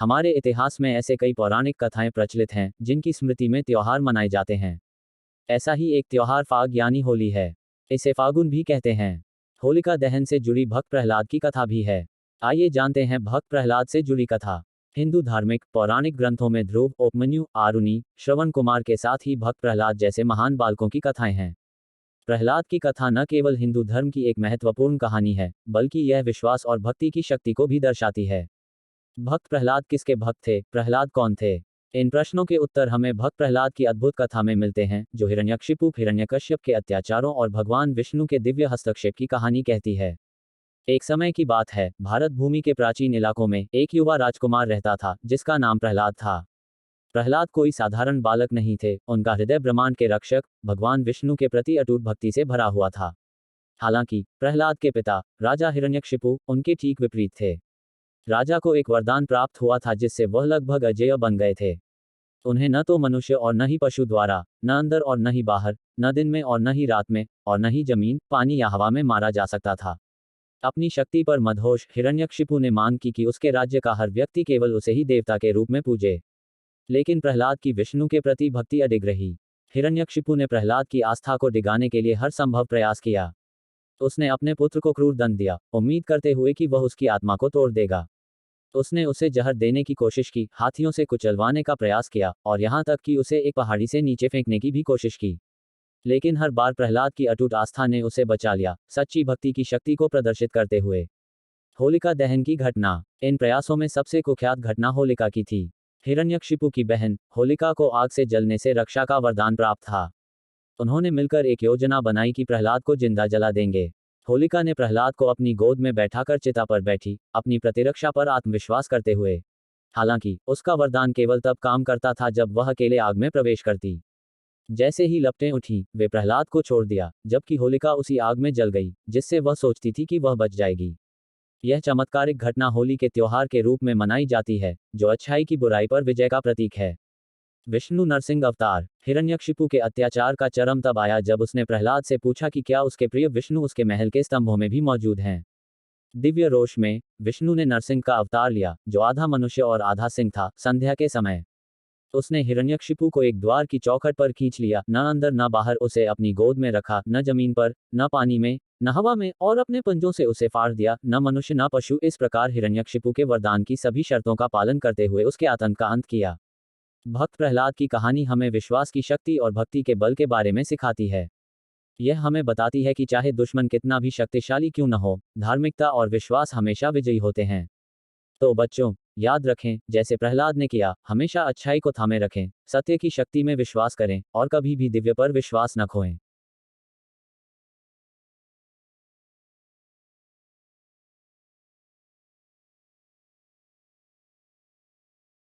हमारे इतिहास में ऐसे कई पौराणिक कथाएं प्रचलित हैं जिनकी स्मृति में त्योहार मनाए जाते हैं। ऐसा ही एक त्योहार फाग यानी होली है। इसे फागुन भी कहते हैं। होलिका दहन से जुड़ी भक्त प्रहलाद की कथा भी है। आइए जानते हैं भक्त प्रहलाद से जुड़ी कथा। हिंदू धार्मिक पौराणिक ग्रंथों में ध्रुव, उपमन्यु, आरुणि, श्रवण कुमार के साथ ही भक्त प्रहलाद जैसे महान बालकों की कथाएं हैं। प्रहलाद की कथा न केवल हिंदू धर्म की एक महत्वपूर्ण कहानी है, बल्कि यह विश्वास और भक्ति की शक्ति को भी दर्शाती है। भक्त प्रहलाद किसके भक्त थे? प्रहलाद कौन थे? इन प्रश्नों के उत्तर हमें भक्त प्रहलाद की अद्भुत कथा में मिलते हैं, जो हिरण्यकशिपु हिरण्यकश्यप के अत्याचारों और भगवान विष्णु के दिव्य हस्तक्षेप की कहानी कहती है। एक समय की बात है, भारत भूमि के प्राचीन इलाकों में एक युवा राजकुमार रहता था, जिसका नाम प्रहलाद था। प्रहलाद कोई साधारण बालक नहीं थे, उनका हृदय ब्रह्मांड के रक्षक भगवान विष्णु के प्रति अटूट भक्ति से भरा हुआ था। हालांकि प्रहलाद के पिता राजा हिरण्यकशिपु उनके ठीक विपरीत थे। राजा को एक वरदान प्राप्त हुआ था जिससे वह लगभग अजेय बन गए थे। उन्हें न तो मनुष्य और न ही पशु द्वारा, न अंदर और न ही बाहर, न दिन में और न ही रात में, और न ही जमीन, पानी या हवा में मारा जा सकता था। अपनी शक्ति पर मदहोश हिरण्यकशिपु ने मांग की कि उसके राज्य का हर व्यक्ति केवल उसे ही देवता के रूप में पूजे। लेकिन प्रहलाद की विष्णु के प्रति भक्ति अडिग रही। हिरण्यकशिपु ने प्रहलाद की आस्था को डिगाने के लिए हर संभव प्रयास किया। उसने अपने पुत्र को क्रूर दंड दिया, उम्मीद करते हुए कि वह उसकी आत्मा को तोड़ देगा। उसने उसे जहर देने की कोशिश की, हाथियों से कुचलवाने का प्रयास किया, और यहाँ तक कि उसे एक पहाड़ी से नीचे फेंकने की भी कोशिश की। लेकिन हर बार प्रहलाद की अटूट आस्था ने उसे बचा लिया, सच्ची भक्ति की शक्ति को प्रदर्शित करते हुए। होलिका दहन की घटना। इन प्रयासों में सबसे कुख्यात घटना होलिका की थी। हिरण्यकशिपु की बहन होलिका को आग से जलने से रक्षा का वरदान प्राप्त था। उन्होंने मिलकर एक योजना बनाई कि प्रहलाद को जिंदा जला देंगे। होलिका ने प्रहलाद को अपनी गोद में बैठाकर चिता पर बैठी, अपनी प्रतिरक्षा पर आत्मविश्वास करते हुए। हालांकि उसका वरदान केवल तब काम करता था जब वह अकेले आग में प्रवेश करती। जैसे ही लपटें उठीं, वे प्रहलाद को छोड़ दिया, जबकि होलिका उसी आग में जल गई जिससे वह सोचती थी कि वह बच जाएगी। यह चमत्कारिक घटना होली के त्योहार के रूप में मनाई जाती है, जो अच्छाई की बुराई पर विजय का प्रतीक है। विष्णु नरसिंह अवतार। हिरण्यकशिपु के अत्याचार का चरम तब आया जब उसने प्रहलाद से पूछा कि क्या उसके प्रिय विष्णु उसके महल के स्तंभों में भी मौजूद हैं। दिव्य रोष में विष्णु ने नरसिंह का अवतार लिया, जो आधा मनुष्य और आधा सिंह था। संध्या के समय उसने हिरण्यकशिपु को एक द्वार की चौखट पर खींच लिया, न अंदर न बाहर, उसे अपनी गोद में रखा, न जमीन पर, न पानी में, न हवा में, और अपने पंजों से उसे फाड़ दिया, न मनुष्य न पशु। इस प्रकार हिरण्यकशिपु के वरदान की सभी शर्तों का पालन करते हुए उसके आतंक का अंत किया। भक्त प्रहलाद की कहानी हमें विश्वास की शक्ति और भक्ति के बल के बारे में सिखाती है। यह हमें बताती है कि चाहे दुश्मन कितना भी शक्तिशाली क्यों न हो, धार्मिकता और विश्वास हमेशा विजयी होते हैं। तो बच्चों, याद रखें, जैसे प्रहलाद ने किया, हमेशा अच्छाई को थामे रखें, सत्य की शक्ति में विश्वास करें, और कभी भी दिव्य पर विश्वास न खोएं।